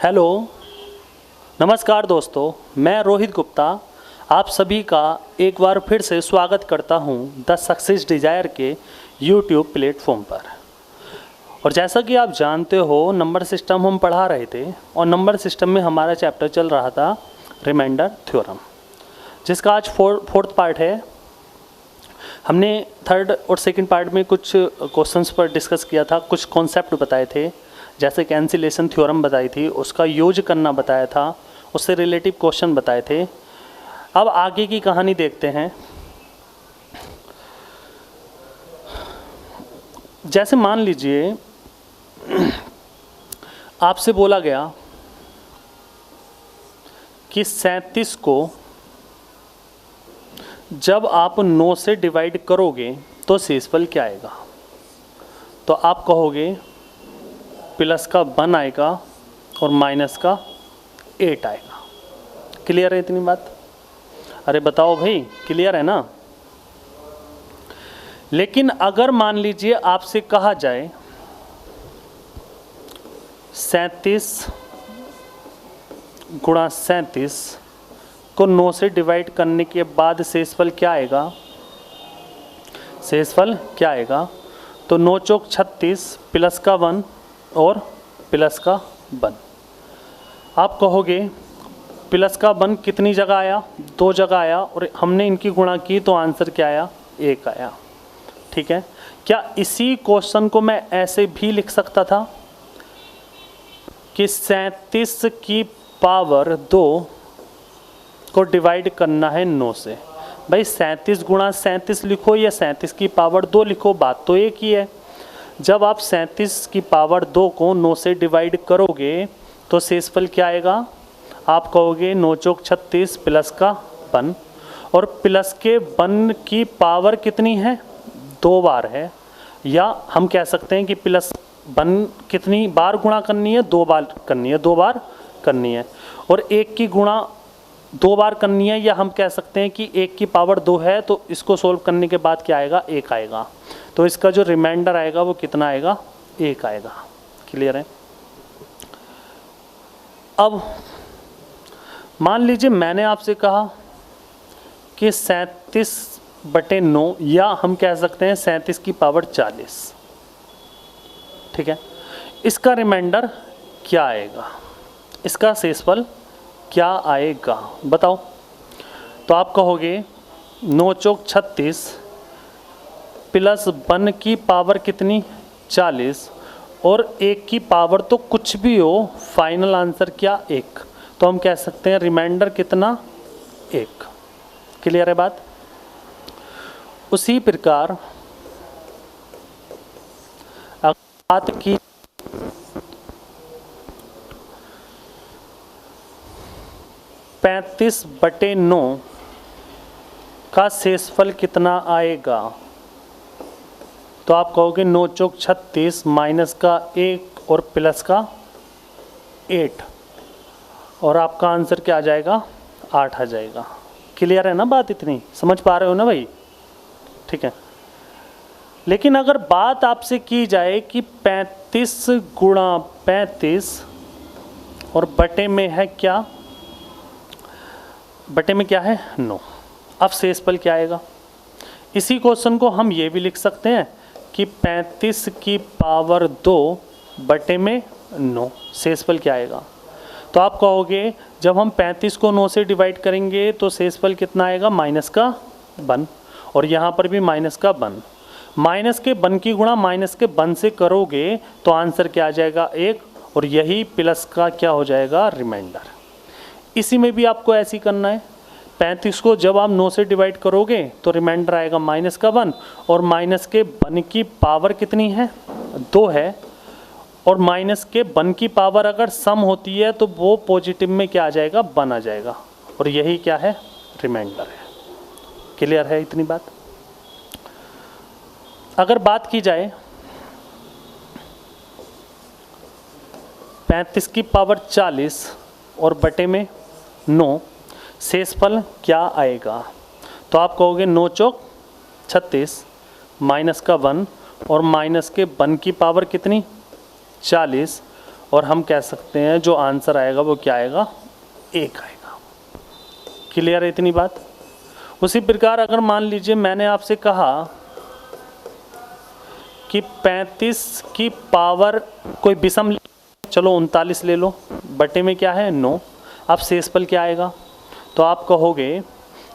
Hello, नमस्कार दोस्तों, मैं रोहित गुप्ता आप सभी का एक बार फिर से स्वागत करता हूं द सक्सेस डिज़ायर के यूट्यूब प्लेटफॉर्म पर। और जैसा कि आप जानते हो, नंबर सिस्टम हम पढ़ा रहे थे और नंबर सिस्टम में हमारा चैप्टर चल रहा था रिमाइंडर थ्योरम, जिसका आज फोर्थ पार्ट है। हमने थर्ड और सेकंड पार्ट में कुछ क्वेश्चंस पर डिस्कस किया था, कुछ कॉन्सेप्ट बताए थे, जैसे कैंसिलेशन थ्योरम बताई थी, उसका यूज करना बताया था, उससे रिलेटिव क्वेश्चन बताए थे। अब आगे की कहानी देखते हैं। जैसे मान लीजिए आपसे बोला गया कि 37 को जब आप 9 से डिवाइड करोगे तो शेषफल क्या आएगा। तो आप कहोगे प्लस का 1 आएगा और माइनस का 8 आएगा। क्लियर है इतनी बात? अरे बताओ भाई, क्लियर है ना? लेकिन अगर मान लीजिए आपसे कहा जाए 37 गुणा 37 को 9 से डिवाइड करने के बाद शेषफल क्या आएगा। शेषफल क्या आएगा? तो 9 चौक 36 प्लस का 1 और प्लस का 1। आप कहोगे प्लस का 1 कितनी जगह आया? 2 जगह आया, और हमने इनकी गुणा की तो आंसर क्या आया? 1 आया। ठीक है, क्या इसी क्वेश्चन को मैं ऐसे भी लिख सकता था कि 37 की पावर 2 को डिवाइड करना है 9 से। भाई 37 गुणा 37 लिखो या 37 की पावर 2 लिखो, बात तो एक ही है। जब आप 37 की पावर 2 को 9 से डिवाइड करोगे तो शेषफल क्या आएगा? आप कहोगे 9 चौक 36 प्लस का 1, और प्लस के 1 की पावर कितनी है? 2 बार है। या हम कह सकते हैं कि प्लस 1 कितनी बार गुणा करनी है? 2 बार करनी है, 2 बार करनी है। और 1 की गुणा 2 बार करनी है, या हम कह सकते हैं कि 1 की पावर 2 है, तो इसको सोल्व करने के बाद क्या आएगा? 1 आएगा। तो इसका जो रिमाइंडर आएगा वो कितना आएगा? 1 आएगा। क्लियर है? अब मान लीजिए मैंने आपसे कहा कि 37/9, या हम कह सकते हैं 37 की पावर 40। ठीक है, इसका रिमाइंडर क्या आएगा? इसका शेषफल क्या आएगा? बताओ। तो आप कहोगे 9 चौक 36 प्लस 1 की पावर कितनी? 40, और 1 की पावर तो कुछ भी हो, फाइनल आंसर क्या? 1। तो हम कह सकते हैं रिमाइंडर कितना? 1। क्लियर है बात? उसी प्रकार बात की 35/9 का शेषफल कितना आएगा। तो आप कहोगे 9 चौक 36 माइनस का 1 और प्लस का 8, और आपका आंसर क्या आ जाएगा? 8 आ जाएगा। क्लियर है ना बात? इतनी समझ पा रहे हो ना भाई? ठीक है। लेकिन अगर बात आपसे की जाए कि 35 गुणा 35 और बटे में है क्या? बटे में क्या है? 9। अब शेषफल क्या आएगा? इसी क्वेश्चन को हम ये भी लिख सकते हैं कि 35 की पावर 2 बटे में 9, शेषफल क्या आएगा? तो आप कहोगे जब हम 35 को 9 से डिवाइड करेंगे तो शेषफल कितना आएगा? माइनस का 1, और यहाँ पर भी माइनस का 1। माइनस के 1 की गुणा माइनस के 1 से करोगे तो आंसर क्या आ जाएगा? 1, और यही प्लस का क्या हो जाएगा? रिमाइंडर। इसी में भी आपको ऐसे ही करना है। 35 को जब आप 9 से डिवाइड करोगे तो रिमाइंडर आएगा माइनस का 1, और माइनस के 1 की पावर कितनी है? 2 है, और माइनस के 1 की पावर अगर सम होती है तो वो पॉजिटिव में क्या आ जाएगा? 1 आ जाएगा, और यही क्या है? रिमाइंडर है। क्लियर है इतनी बात? अगर बात की जाए 35 की पावर 40 और बटे में 9, शेषफल क्या आएगा? तो आप कहोगे 9 चौक 36 माइनस का 1 और माइनस के 1 की पावर कितनी? 40, और हम कह सकते हैं जो आंसर आएगा वो क्या आएगा, 1 आएगा। क्लियर है इतनी बात। उसी प्रकार अगर मान लीजिए मैंने आपसे कहा कि 35 की पावर कोई विषम, चलो 39 ले लो, बटे में क्या है 9, अब शेषफल क्या आएगा, तो आप कहोगे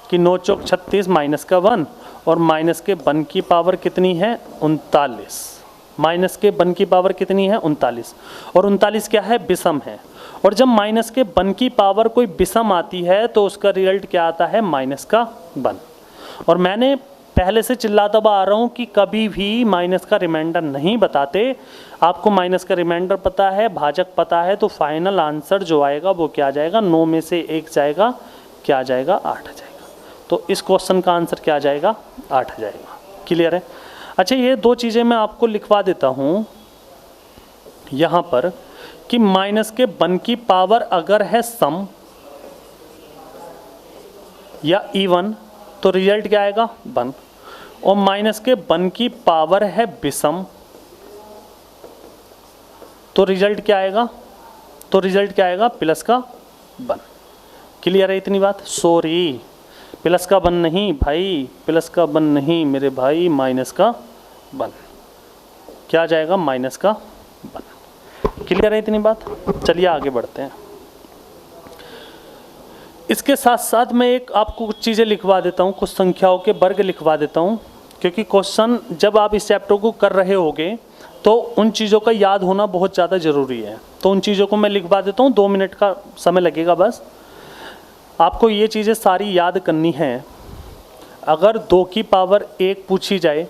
कि 9 चौक 36 माइनस का 1 और माइनस के 1 की पावर कितनी है 39, माइनस के 1 की पावर कितनी है 39, और 39 क्या है विषम है, और जब माइनस के 1 की पावर कोई विषम आती है तो उसका रिजल्ट क्या आता है माइनस का 1। और मैंने पहले से चिल्लाता आ रहा हूँ कि कभी भी माइनस का रिमाइंडर नहीं बताते। आपको माइनस का रिमाइंडर पता है, भाजक पता है, तो फाइनल आंसर जो आएगा वो क्या आ जाएगा, 9 में से 1 जाएगा, क्या आ जाएगा 8 आ जाएगा। तो इस क्वेश्चन का आंसर क्या आ जाएगा 8 आ जाएगा। क्लियर है। अच्छा ये 2 चीज़ें मैं आपको लिखवा देता हूँ यहाँ पर कि माइनस के 1 की पावर अगर है सम या इवन तो रिजल्ट क्या आएगा 1, और माइनस के 1 की पावर है विषम तो रिजल्ट क्या आएगा, तो रिजल्ट क्या आएगा प्लस का 1। क्लियर है इतनी बात। सॉरी प्लस का 1 नहीं भाई, प्लस का 1 नहीं मेरे भाई, माइनस का 1 क्या आ जाएगा माइनस का 1। क्लियर है इतनी बात। चलिए आगे बढ़ते हैं। इसके साथ साथ मैं एक आपको कुछ चीज़ें लिखवा देता हूँ, कुछ संख्याओं के वर्ग लिखवा देता हूँ, क्योंकि क्वेश्चन जब आप इस चैप्टर को कर रहे होगे तो उन चीज़ों का याद होना बहुत ज़्यादा ज़रूरी है। तो उन चीज़ों को मैं लिखवा देता हूँ, 2 मिनट का समय लगेगा बस। आपको ये चीज़ें सारी याद करनी है। अगर 2 की पावर 1 पूछी जाए,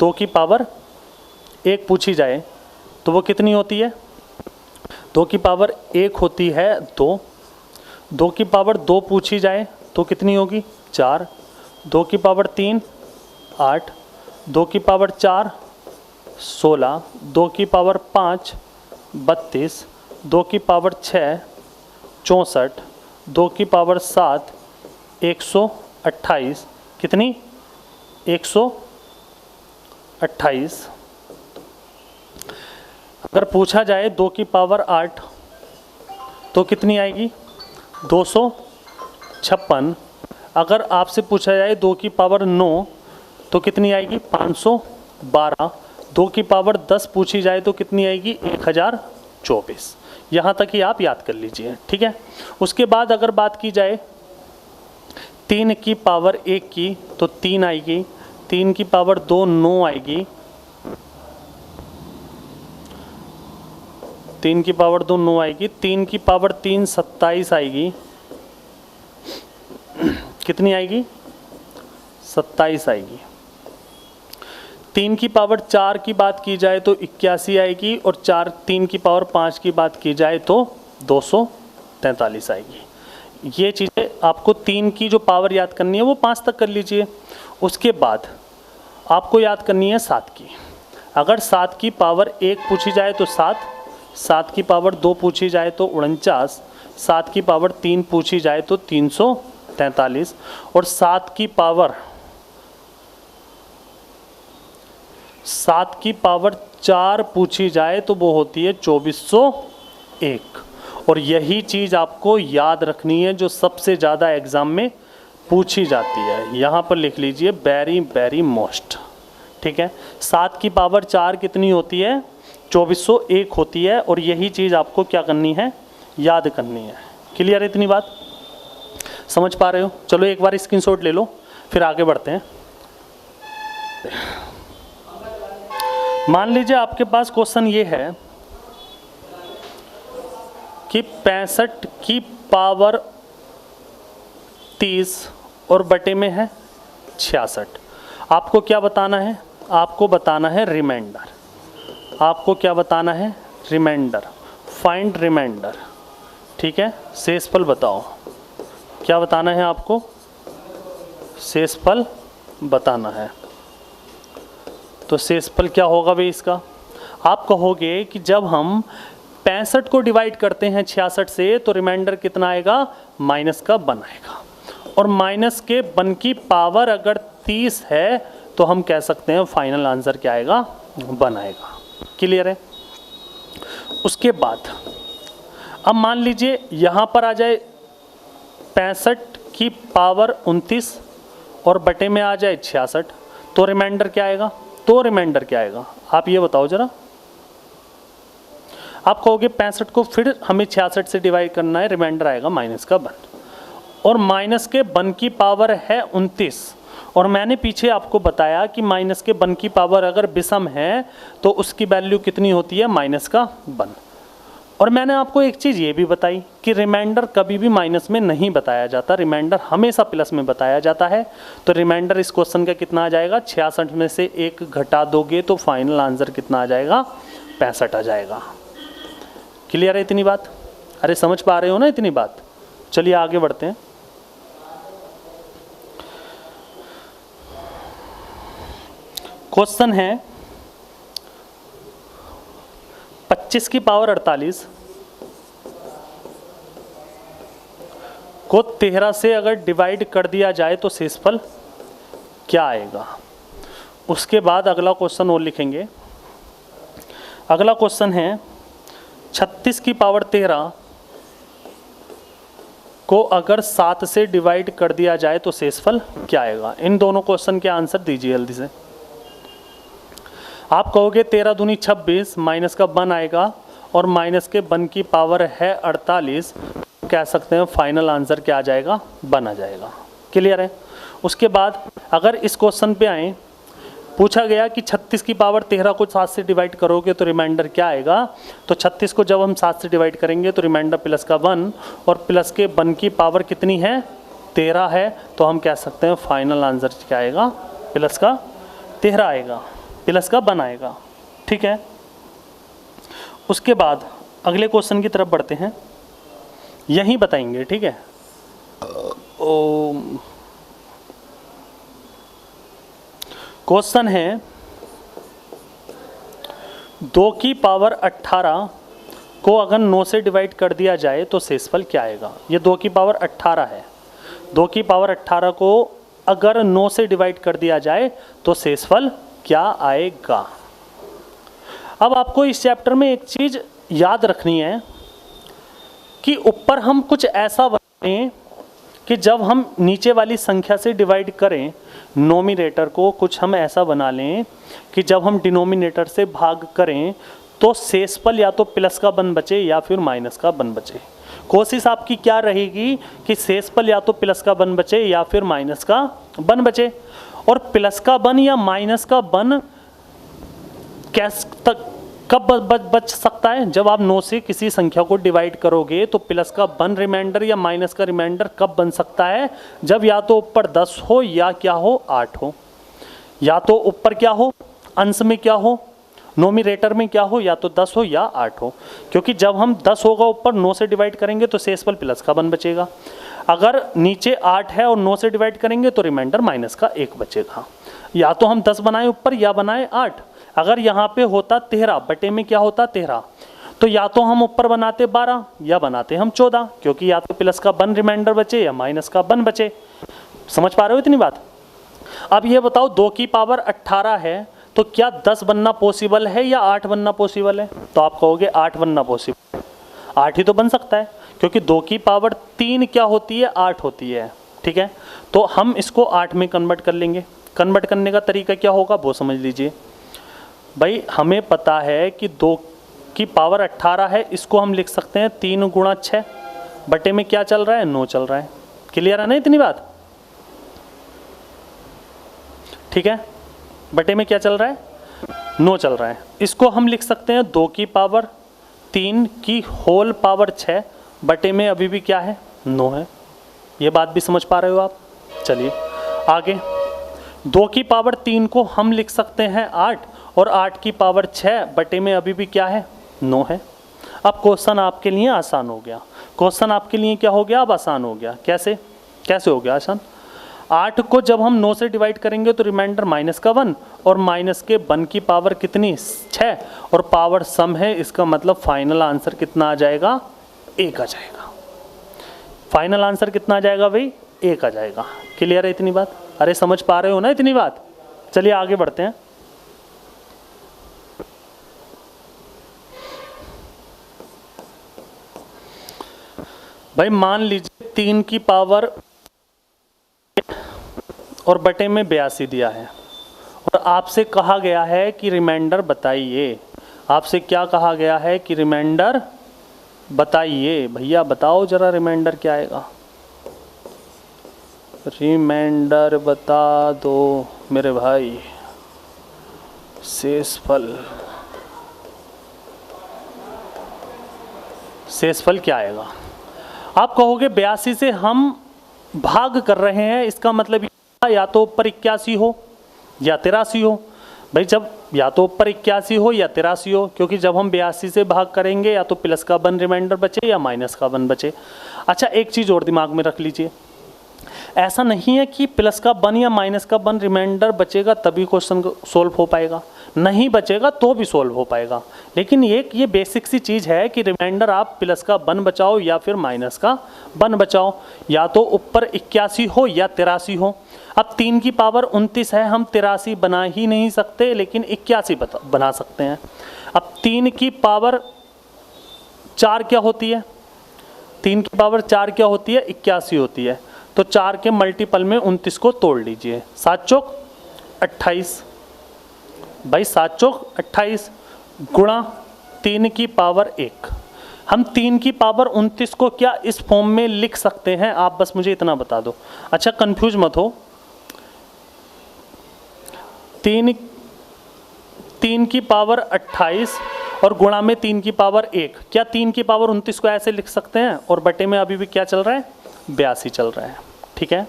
2 की पावर 1 पूछी जाए तो वो कितनी होती है, 2 की पावर 1 होती है 2। 2 की पावर 2 पूछी जाए तो कितनी होगी 4। 2 की पावर 3 8, 2 की पावर 4 16, 2 की पावर 5 32, 2 की पावर 6 64, 2 की पावर 7 128, कितनी 128। अगर पूछा जाए 2 की पावर 8 तो कितनी आएगी 256। अगर आपसे पूछा जाए 2 की पावर 9 तो कितनी आएगी 512। 2 की पावर 10 पूछी जाए तो कितनी आएगी 1024। यहाँ तक ही आप याद कर लीजिए, ठीक है। उसके बाद अगर बात की जाए 3 की पावर 1 की तो 3 आएगी, 3 की पावर 2 9 आएगी, 3 की पावर 2 9 आएगी, 3 की पावर 3 27 आएगी, कितनी आएगी 27 आएगी। 3 की पावर 4 की बात की जाए तो 81 आएगी, और 3 की पावर 5 की बात की जाए तो 243 आएगी। ये चीज़ें आपको 3 की जो पावर याद करनी है वो 5 तक कर लीजिए। उसके बाद आपको याद करनी है 7 की। अगर 7 की पावर 1 पूछी जाए तो 7, 7 की पावर 2 पूछी जाए तो 49, 7 की पावर 3 पूछी जाए तो 343, और 7 की पावर 4 पूछी जाए तो वो होती है 2401। और यही चीज़ आपको याद रखनी है जो सबसे ज़्यादा एग्ज़ाम में पूछी जाती है। यहाँ पर लिख लीजिए वेरी वेरी मोस्ट, ठीक है। 7 की पावर 4 कितनी होती है 2401 होती है, और यही चीज़ आपको क्या करनी है याद करनी है। क्लियर है इतनी बात, समझ पा रहे हो। चलो एक बार स्क्रीनशॉट ले लो फिर आगे बढ़ते हैं। मान लीजिए आपके पास क्वेश्चन ये है कि 65 की पावर 30 और बटे में है 66। आपको क्या बताना है, आपको बताना है रिमाइंडर। आपको क्या बताना है रिमाइंडर, फाइंड रिमाइंडर, ठीक है। शेषफल बताओ, क्या बताना है आपको, शेषफल बताना है। तो शेषफल क्या होगा भाई इसका, आप कहोगे कि जब हम 65 को डिवाइड करते हैं 66 से तो रिमाइंडर कितना आएगा माइनस का 1 आएगा, और माइनस के 1 की पावर अगर 30 है तो हम कह सकते हैं फाइनल आंसर क्या आएगा 1 आएगा। क्लियर है। उसके बाद अब मान लीजिए यहाँ पर आ जाए 65 की पावर 29 और बटे में आ जाए 66, तो रिमाइंडर क्या आएगा? रिमाइंडर क्या आएगा आप ये बताओ जरा। आप कहोगे 65 को फिर हमें 66 से डिवाइड करना है, रिमाइंडर आएगा माइनस का 1, और माइनस के 1 की पावर है 29, और मैंने पीछे आपको बताया कि माइनस के 1 की पावर अगर विषम है तो उसकी वैल्यू कितनी होती है? माइनस का 1। और मैंने आपको एक चीज़ ये भी बताई कि रिमाइंडर कभी भी माइनस में नहीं बताया जाता, रिमाइंडर हमेशा प्लस में बताया जाता है। तो रिमाइंडर इस क्वेश्चन का कितना आ जाएगा? 66 में से 1 घटा दोगे तो फाइनल आंसर कितना आ जाएगा? 65 आ जाएगा। क्लियर है इतनी बात? अरे समझ पा रहे हो ना इतनी बात? चलिए आगे बढ़ते हैं। क्वेश्चन है 25 की पावर 48 को 13 से अगर डिवाइड कर दिया जाए तो शेषफल क्या आएगा? उसके बाद अगला क्वेश्चन और लिखेंगे। अगला क्वेश्चन है 36 की पावर 13 को अगर 7 से डिवाइड कर दिया जाए तो शेषफल क्या आएगा? इन दोनों क्वेश्चन के आंसर दीजिए जल्दी से। आप कहोगे 13 दूनी 26, माइनस का 1 आएगा और माइनस के 1 की पावर है 48, कह सकते हैं फाइनल आंसर क्या आ जाएगा? 1 आ जाएगा। क्लियर है? उसके बाद अगर इस क्वेश्चन पे आए, पूछा गया कि 36 की पावर 13 को 7 से डिवाइड करोगे तो रिमाइंडर क्या आएगा? तो 36 को जब हम 7 से डिवाइड करेंगे तो रिमाइंडर प्लस का 1, और प्लस के 1 की पावर कितनी है? 13 है, तो हम कह सकते हैं फाइनल आंसर क्या आएगा? प्लस का 13 आएगा, प्लस का 1 आएगा। ठीक है, उसके बाद अगले क्वेश्चन की तरफ बढ़ते हैं, यही बताएंगे। ठीक है, क्वेश्चन है 2 की पावर 18 को अगर 9 से डिवाइड कर दिया जाए तो शेषफल क्या आएगा? ये 2 की पावर 18 है, 2 की पावर 18 को अगर 9 से डिवाइड कर दिया जाए तो शेषफल क्या आएगा? अब आपको इस चैप्टर में एक चीज़ याद रखनी है कि ऊपर हम कुछ ऐसा बनाएं कि जब हम नीचे वाली संख्या से डिवाइड करें, नोमिनेटर को कुछ हम ऐसा बना लें कि जब हम डिनोमिनेटर से भाग करें तो शेषफल या तो प्लस का 1 बचे या फिर माइनस का 1 बचे। कोशिश आपकी क्या रहेगी कि शेषफल या तो प्लस का 1 बचे या फिर माइनस का 1 बचे। और प्लस का 1 या माइनस का 1 कब बच सकता है? जब आप 9 से किसी संख्या को डिवाइड करोगे तो प्लस का 1 रिमाइंडर या माइनस का रिमाइंडर कब बन सकता है? जब या तो ऊपर 10 हो या क्या हो? 8 हो। या तो ऊपर क्या हो? अंश में क्या हो? नोमिनेटर में क्या हो? या तो 10 हो या 8 हो। क्योंकि जब हम 10 होगा ऊपर 9 से डिवाइड करेंगे तो शेषफल प्लस का 1 बचेगा। अगर नीचे 8 है और 9 से डिवाइड करेंगे तो रिमाइंडर माइनस का 1 बचेगा। या तो हम 10 बनाए ऊपर या बनाए 8। अगर यहाँ पे होता 13, बटे में क्या होता? 13, तो या तो हम ऊपर बनाते 12 या बनाते हम 14, क्योंकि या तो प्लस का 1 रिमाइंडर बचे या माइनस का 1 बचे। समझ पा रहे हो इतनी बात? अब ये बताओ 2 की पावर 18 है तो क्या 10 बनना पॉसिबल है या 8 बनना पॉसिबल है? तो आप कहोगे 8 बनना पॉसिबल, 8 ही तो बन सकता है, क्योंकि 2 की पावर 3 क्या होती है? 8 होती है। ठीक है, तो हम इसको 8 में कन्वर्ट कर लेंगे। कन्वर्ट करने का तरीका क्या होगा वो समझ लीजिए भाई। हमें पता है कि 2 की पावर 18 है, इसको हम लिख सकते हैं 3 गुणा 6, बटे में क्या चल रहा है? 9 चल रहा है। क्लियर है ना इतनी बात? ठीक है, बटे में क्या चल रहा है? 9 चल रहा है। इसको हम लिख सकते हैं 2 की पावर 3 की होल पावर 6, बटे में अभी भी क्या है? 9 है। ये बात भी समझ पा रहे हो आप? चलिए आगे, 2 की पावर 3 को हम लिख सकते हैं 8, और 8 की पावर 6, बटे में अभी भी क्या है? 9 है। अब क्वेश्चन आपके लिए आसान हो गया। क्वेश्चन आपके लिए क्या हो गया? अब आसान हो गया। कैसे हो गया आसान? 8 को जब हम 9 से डिवाइड करेंगे तो रिमाइंडर माइनस का 1, और माइनस के 1 की पावर कितनी? 6, और पावर सम है, इसका मतलब फाइनल आंसर कितना आ जाएगा? 1 आ जाएगा। फाइनल आंसर कितना आ जाएगा भाई? 1 आ जाएगा। क्लियर है इतनी बात? अरे समझ पा रहे हो ना इतनी बात? चलिए आगे बढ़ते हैं। भाई मान लीजिए 3 की पावर और बटे में 82 दिया है और आपसे कहा गया है कि रिमाइंडर बताइए। आपसे क्या कहा गया है कि रिमाइंडर बताइए। भैया बताओ जरा रिमाइंडर क्या आएगा, रिमाइंडर बता दो मेरे भाई। शेषफल, शेषफल क्या आएगा? आप कहोगे 82 से हम भाग कर रहे हैं, इसका मतलब या तो ऊपर 81 हो या 83 हो। भाई जब या तो ऊपर 81 हो या 83 हो, क्योंकि जब हम 82 से भाग करेंगे या तो प्लस का 1 रिमाइंडर बचे या माइनस का 1 बचे। अच्छा एक चीज़ और दिमाग में रख लीजिए, ऐसा नहीं है कि प्लस का 1 या माइनस का 1 रिमाइंडर बचेगा तभी क्वेश्चन सोल्व हो पाएगा, नहीं बचेगा तो भी सोल्व हो पाएगा। लेकिन ये बेसिक सी चीज़ है कि रिमाइंडर आप प्लस का 1 बचाओ या फिर माइनस का 1 बचाओ, या तो ऊपर 81 हो या 83 हो। अब 3 की पावर 29 है, हम 83 बना ही नहीं सकते लेकिन 81 बना सकते हैं। अब 3 की पावर 4 क्या होती है? 3 की पावर 4 क्या होती है? 81 होती है। तो 4 के मल्टीपल में 29 को तोड़ लीजिए, 7 चौक 28। भाई 7 चौक 28 गुणा 3 की पावर 1। हम 3 की पावर 29 को क्या इस फॉर्म में लिख सकते हैं? आप बस मुझे इतना बता दो। अच्छा कंफ्यूज मत हो, 3 की पावर 28 और गुणा में 3 की पावर 1, क्या 3 की पावर 29 को ऐसे लिख सकते हैं? और बटे में अभी भी क्या चल रहा है? 82 चल रहा है, ठीक है।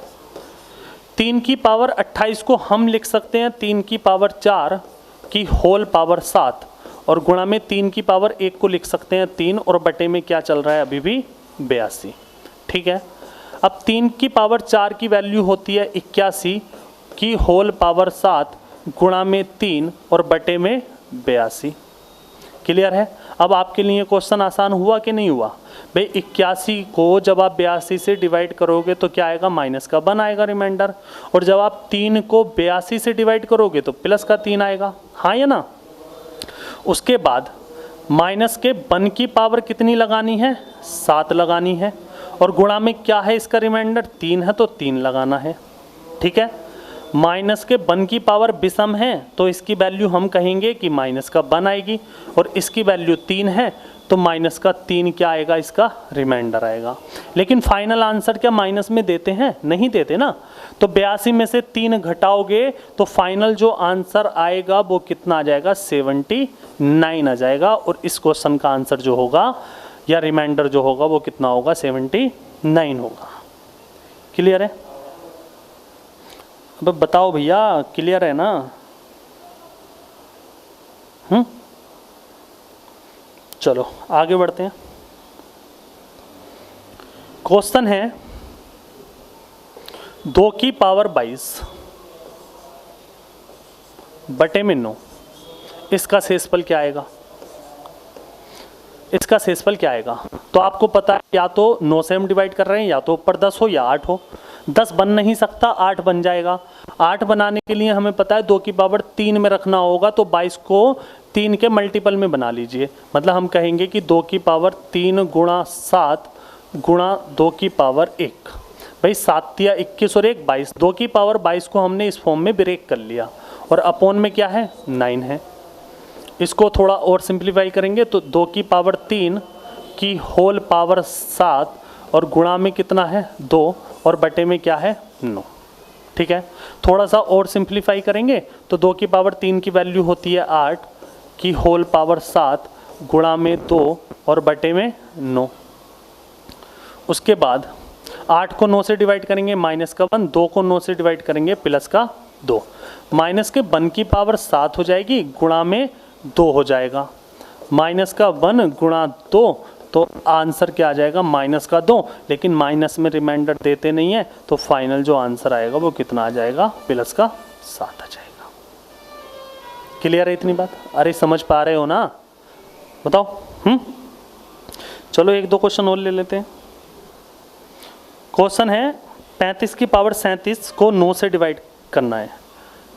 3 की पावर 28 को हम लिख सकते हैं 3 की पावर 4 की होल पावर 7 और गुणा में 3 की पावर 1 को लिख सकते हैं 3 और बटे में क्या चल रहा है? अभी भी 82, ठीक है। अब 3 की पावर 4 की वैल्यू होती है 81 की होल पावर 7 गुणा में 3 और बटे में 82। क्लियर है? अब आपके लिए क्वेश्चन आसान हुआ कि नहीं हुआ? भाई 81 को जब आप 82 से डिवाइड करोगे तो क्या आएगा? माइनस का 1 आएगा रिमाइंडर, और जब आप 3 को 82 से डिवाइड करोगे तो प्लस का 3 आएगा, हाँ या ना? उसके बाद माइनस के 1 की पावर कितनी लगानी है? 7 लगानी है, और गुणा में क्या है इसका रिमाइंडर? 3 है तो 3 लगाना है, ठीक है। माइनस के 1 की पावर विषम है तो इसकी वैल्यू हम कहेंगे कि माइनस का 1 आएगी, और इसकी वैल्यू 3 है तो माइनस का 3 क्या आएगा? इसका रिमाइंडर आएगा। लेकिन फाइनल आंसर क्या माइनस में देते हैं? नहीं देते ना। तो 82 में से 3 घटाओगे तो फाइनल जो आंसर आएगा वो कितना आ जाएगा? 79 आ जाएगा, और इस क्वेश्चन का आंसर जो होगा या रिमाइंडर जो होगा वो कितना होगा? 79 होगा। क्लियर है? अब बताओ भैया, क्लियर है ना? चलो आगे बढ़ते हैं। क्वेश्चन है 2 की पावर 22 बटे में 9, इसका शेषफल क्या आएगा? इसका शेषफल क्या आएगा? तो आपको पता है या तो 9 से हम डिवाइड कर रहे हैं, या तो ऊपर 10 हो या 8 हो। 10 बन नहीं सकता, 8 बन जाएगा। 8 बनाने के लिए हमें पता है 2 की पावर 3 में रखना होगा, तो 22 को 3 के मल्टीपल में बना लीजिए। मतलब हम कहेंगे कि 2 की पावर 3 गुणा 7 गुणा 2 की पावर 1। भाई 7 या 21 और 1 22, 2 की पावर 22 को हमने इस फॉर्म में ब्रेक कर लिया, और अपॉन में क्या है? 9 है। इसको थोड़ा और सिंप्लीफाई करेंगे तो 2 की पावर 3 की होल पावर 7 और गुणा में कितना है? 2 और बटे में क्या है? 9, ठीक है। थोड़ा सा और सिंप्लीफाई करेंगे तो 2 की पावर 3 की वैल्यू होती है 8 की होल पावर 7 गुणा में 2 और बटे में 9। उसके बाद 8 को 9 से डिवाइड करेंगे माइनस का 1, 2 को 9 से डिवाइड करेंगे प्लस का 2। माइनस के 1 की पावर 7 हो जाएगी, गुणा में 2 हो जाएगा। माइनस का 1 गुणा 2, तो आंसर क्या आ जाएगा? माइनस का 2। लेकिन माइनस में रिमाइंडर देते नहीं है, तो फाइनल जो आंसर आएगा वो कितना आ जाएगा? प्लस का 7 आ जाएगा। क्लियर है इतनी बात? अरे समझ पा रहे हो ना? बताओ। चलो 1-2 क्वेश्चन और ले लेते हैं। क्वेश्चन है 35 की पावर 37 को 9 से डिवाइड करना है।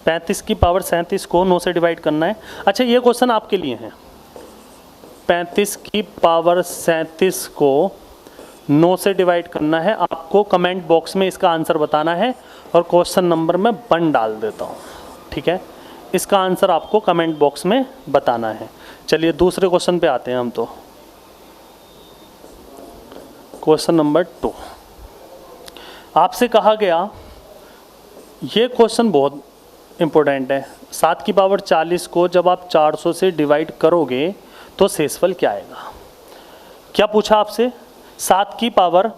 35 की पावर 37 को 9 से डिवाइड करना है। अच्छा ये क्वेश्चन आपके लिए है। 35 की पावर 37 को 9 से डिवाइड करना है। आपको कमेंट बॉक्स में इसका आंसर बताना है और क्वेश्चन नंबर मैं 1 डाल देता हूँ, ठीक है। इसका आंसर आपको कमेंट बॉक्स में बताना है। चलिए दूसरे क्वेश्चन पे आते हैं हम। तो क्वेश्चन नंबर 2 आपसे कहा गया, ये क्वेश्चन बहुत इम्पोर्टेंट है। 7 की पावर 40 को जब आप 400 से डिवाइड करोगे तो शेषफल क्या आएगा। क्या पूछा आपसे, 7 की पावर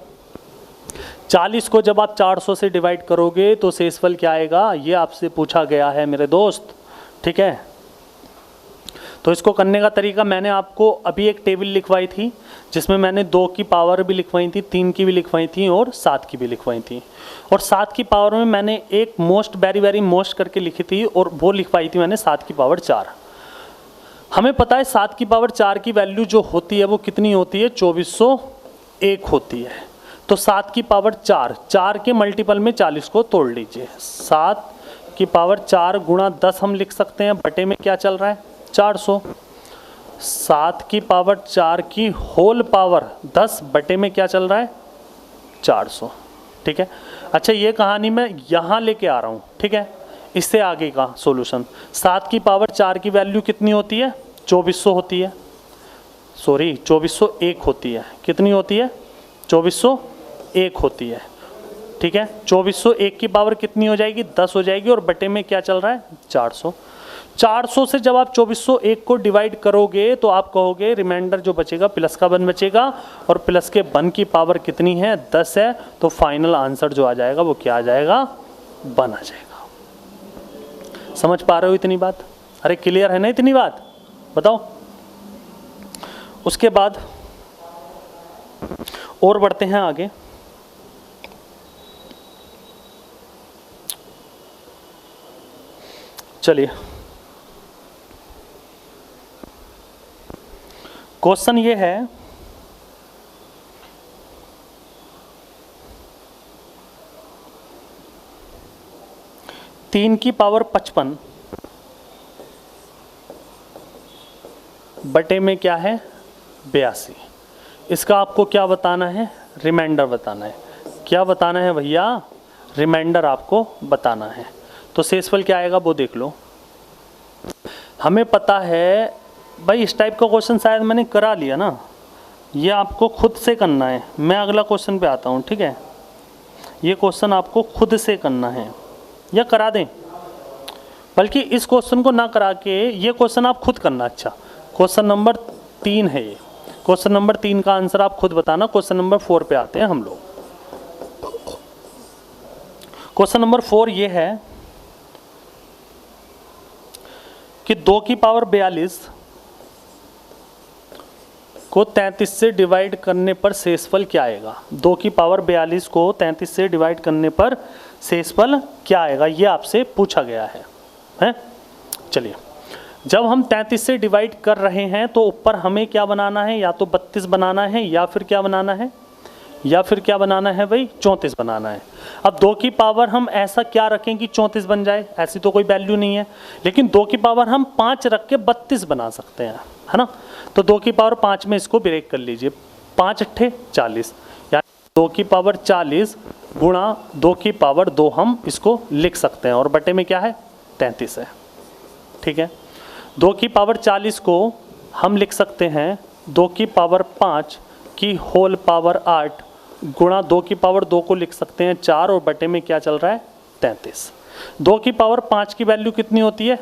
40 को जब आप 400 से डिवाइड करोगे तो शेषफल क्या आएगा, ये आपसे पूछा गया है मेरे दोस्त, ठीक है। तो इसको करने का तरीका मैंने आपको अभी एक टेबल लिखवाई थी जिसमें मैंने 2 की पावर भी लिखवाई थी, 3 की भी लिखवाई थी और 7 की भी लिखवाई थी। और 7 की पावर में मैंने एक मोस्ट वेरी मोस्ट करके लिखी थी और वो लिखवाई थी मैंने 7 की पावर 4। हमें पता है 7 की पावर 4 की वैल्यू जो होती है वो कितनी होती है, 2401 होती है। तो 7 की पावर 4 के मल्टीपल में 40 को तोड़ लीजिए। 7 की पावर 4 गुणा 10 हम लिख सकते हैं, बटे में क्या चल रहा है 400। 7 की पावर 4 की होल पावर 10 बटे में क्या चल रहा है 400, ठीक है। अच्छा ये कहानी मैं यहाँ लेके आ रहा हूँ, ठीक है। इससे आगे का सॉल्यूशन, 7 की पावर 4 की वैल्यू कितनी होती है, 2400 होती है, सॉरी 2401 होती है। कितनी होती है, 2401 होती है, ठीक है। 2401 की पावर कितनी हो जाएगी, 10 हो जाएगी और बटे में क्या चल रहा है 400। 400 से जब आप 2401 को डिवाइड करोगे तो आप कहोगे रिमाइंडर जो बचेगा प्लस का 1 बचेगा और प्लस के 1 की पावर कितनी है 10 है। तो फाइनल आंसर जो आ जाएगा वो क्या आ जाएगा 1 आ जाएगा। समझ पा रहे हो इतनी बात, अरे क्लियर है ना इतनी बात, बताओ। उसके बाद और बढ़ते हैं आगे। चलिए क्वेश्चन ये है, तीन की पावर 55 बटे में क्या है 82। इसका आपको क्या बताना है, रिमाइंडर बताना है। क्या बताना है भैया, रिमाइंडर आपको बताना है। तो शेषफल क्या आएगा वो देख लो। हमें पता है भाई, इस टाइप का क्वेश्चन शायद मैंने करा लिया ना, ये आपको खुद से करना है। मैं अगला क्वेश्चन पे आता हूँ, ठीक है। ये क्वेश्चन आपको खुद से करना है या करा दें, बल्कि इस क्वेश्चन को ना करा के ये क्वेश्चन आप खुद करना। अच्छा क्वेश्चन नंबर 3 है ये, क्वेश्चन नंबर 3 का आंसर आप खुद बताना। क्वेश्चन नंबर 4 पे आते हैं हम लोग। क्वेश्चन नंबर 4 ये है कि 2 की पावर 42 को 33 से डिवाइड करने पर शेषफल क्या आएगा। 2 की पावर 42 को 33 से डिवाइड करने पर शेषफल क्या आएगा, ये आपसे पूछा गया है। चलिए, जब हम 33 से डिवाइड कर रहे हैं तो ऊपर हमें क्या बनाना है, या तो 32 बनाना है या फिर क्या बनाना है, या फिर क्या बनाना है भाई 34 बनाना है। अब 2 की पावर हम ऐसा क्या रखें कि 34 बन जाए, ऐसी तो कोई वैल्यू नहीं है। लेकिन 2 की पावर हम 5 रख के 32 बना सकते हैं, है ना। तो 2 की पावर 5 में इसको ब्रेक कर लीजिए, 5 अट्ठे 40, यानी 2 की पावर 40 गुणा 2 की पावर 2 हम इसको लिख सकते हैं और बटे में क्या है 33 है, ठीक है। 2 की पावर 40 को हम लिख सकते हैं 2 की पावर 5 की होल पावर 8 गुणा 2 की पावर 2 को लिख सकते हैं 4 और बटे में क्या चल रहा है 33। 2 की पावर 5 की वैल्यू कितनी होती है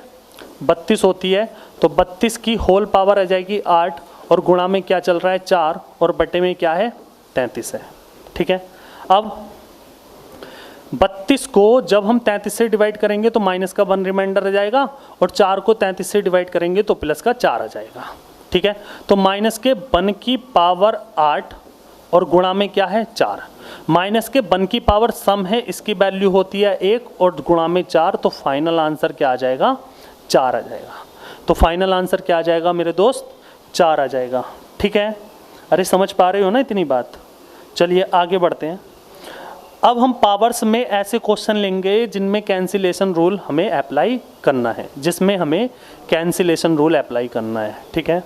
32 होती है, तो 32 की होल पावर आ जाएगी 8 और गुणा में क्या चल रहा है 4 और बटे में क्या है 33 है, ठीक है। अब 32 को जब हम 33 से डिवाइड करेंगे तो माइनस का 1 रिमाइंडर आ जाएगा और 4 को 33 से डिवाइड करेंगे तो प्लस का 4 आ जाएगा, ठीक है। तो माइनस के 1 की पावर 8 और गुणा में क्या है 4। माइनस के 1 की पावर सम है, इसकी वैल्यू होती है 1 और गुणा में 4, तो फाइनल आंसर क्या आ जाएगा 4 आ जाएगा। तो फाइनल आंसर क्या आ जाएगा मेरे दोस्त 4 आ जाएगा, ठीक है। अरे समझ पा रहे हो ना इतनी बात। चलिए आगे बढ़ते हैं। अब हम पावर्स में ऐसे क्वेश्चन लेंगे जिनमें कैंसिलेशन रूल हमें अप्लाई करना है, जिसमें हमें कैंसिलेशन रूल अप्लाई करना है, ठीक है।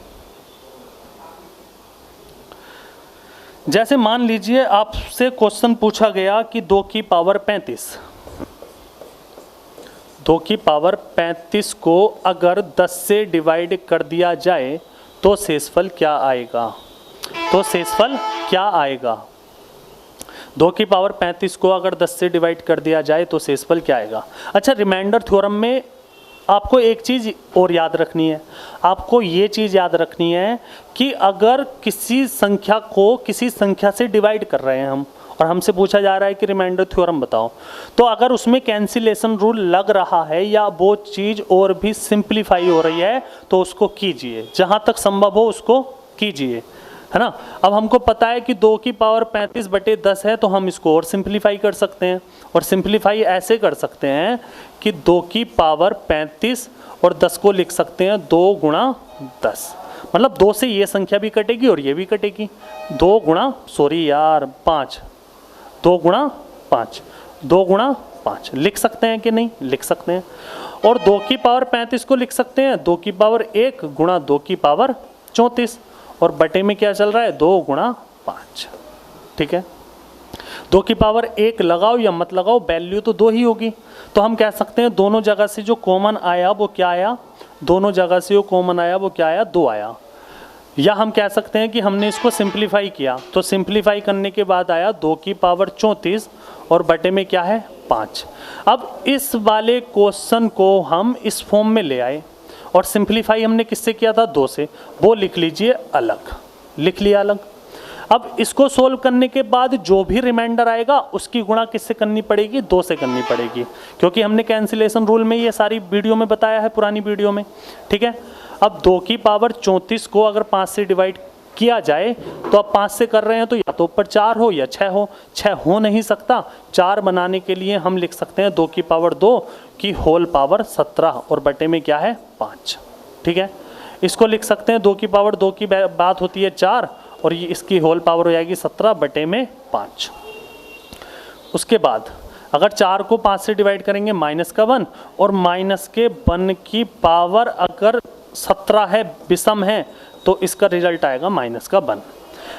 जैसे मान लीजिए आपसे क्वेश्चन पूछा गया कि 2 की पावर 35, 2 की पावर 35 को अगर 10 से डिवाइड कर दिया जाए तो शेषफल क्या आएगा? तो शेषफल क्या आएगा? 2 की पावर 35 को अगर 10 से डिवाइड कर दिया जाए तो शेषफल क्या आएगा? अच्छा, रिमाइंडर थ्योरम में आपको एक चीज़ और याद रखनी है। आपको ये चीज़ याद रखनी है कि अगर किसी संख्या को किसी संख्या से डिवाइड कर रहे हैं हम, और हमसे पूछा जा रहा है कि रिमाइंडर थ्योरम बताओ, तो अगर उसमें कैंसिलेशन रूल लग रहा है या वो चीज़ और भी सिंप्लीफाई हो रही है तो उसको कीजिए, जहाँ तक संभव हो उसको कीजिए, है ना। अब हमको पता है कि 2 की पावर 35 बटे 10 है, तो हम इसको और सिंप्लीफाई कर सकते हैं, और सिंप्लीफाई ऐसे कर सकते हैं कि 2 की पावर 35 और 10 को लिख सकते हैं 2 गुणा 10, मतलब 2 से ये संख्या भी कटेगी और ये भी कटेगी, 2 गुणा 5, 2 गुणा 5, 2 गुणा 5 लिख सकते हैं कि नहीं? लिख सकते हैं। और 2 की पावर 35 को लिख सकते हैं 2 की पावर 1 गुणा 2 की पावर 34, और बटे में क्या चल रहा है? 2 गुणा 5, ठीक है। 2 की पावर 1 लगाओ या मत लगाओ, वैल्यू तो 2 ही होगी, तो हम कह सकते हैं दोनों जगह से जो कॉमन आया वो क्या आया? दोनों जगह से जो कॉमन आया वो क्या आया? 2 आया। या हम कह सकते हैं कि हमने इसको सिंप्लीफाई किया, तो सिंप्लीफाई करने के बाद आया 2 की पावर 34 और बटे में क्या है? 5। अब इस वाले क्वेश्चन को हम इस फॉर्म में ले आए, और सिंप्लीफाई हमने किससे किया था? 2 से, वो लिख लीजिए अलग, लिख लिया अलग। अब इसको सोल्व करने के बाद जो भी रिमाइंडर आएगा उसकी गुणा किससे करनी पड़ेगी? 2 से करनी पड़ेगी, क्योंकि हमने कैंसिलेशन रूल में ये सारी वीडियो में बताया है, पुरानी वीडियो में, ठीक है। अब 2 की पावर 34 को अगर 5 से डिवाइड किया जाए, तो अब 5 से कर रहे हैं तो या तो ऊपर 4 हो या 6 हो, 6 हो नहीं सकता। 4 बनाने के लिए हम लिख सकते हैं 2 की पावर 2 की होल पावर 17 और बटे में क्या है? 5, ठीक है। इसको लिख सकते हैं 2 की पावर 2 की बात होती है 4, और ये इसकी होल पावर हो जाएगी 17 बटे में 5। उसके बाद अगर 4 को 5 से डिवाइड करेंगे माइनस का 1, और माइनस के 1 की पावर अगर 17 है, विषम है, तो इसका रिजल्ट आएगा माइनस का 1।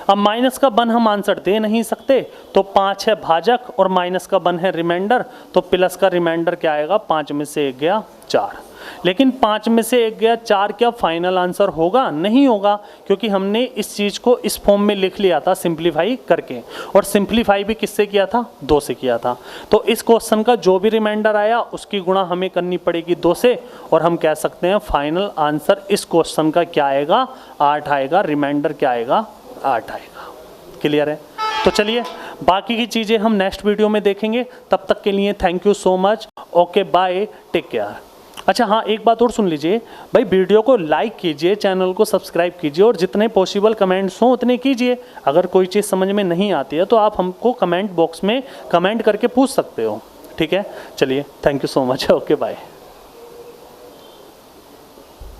अब माइनस का 1 हम आंसर दे नहीं सकते, तो 5 है भाजक और माइनस का 1 है रिमाइंडर, तो प्लस का रिमाइंडर क्या आएगा? 5 में से 1 गया 4। लेकिन 5 में से 1 गया 4 क्या फाइनल आंसर होगा? नहीं होगा, क्योंकि हमने इस चीज़ को इस फॉर्म में लिख लिया था सिंप्लीफाई करके, और सिंप्लीफाई भी किससे किया था? 2 से किया था। तो इस क्वेश्चन का जो भी रिमाइंडर आया उसकी गुणा हमें करनी पड़ेगी 2 से, और हम कह सकते हैं फाइनल आंसर इस क्वेश्चन का क्या आएगा? 8 आएगा। रिमाइंडर क्या आएगा? 8 आएगा। क्लियर है? तो चलिए बाकी की चीज़ें हम नेक्स्ट वीडियो में देखेंगे। तब तक के लिए thank you so much. Okay, bye, take care. अच्छा हाँ, एक बात और सुन लीजिए भाई, वीडियो को लाइक कीजिए, चैनल को सब्सक्राइब कीजिए, और जितने पॉसिबल कमेंट्स हों उतने कीजिए। अगर कोई चीज़ समझ में नहीं आती है तो आप हमको कमेंट बॉक्स में कमेंट करके पूछ सकते हो, ठीक है। चलिए, thank you so much. Okay, bye.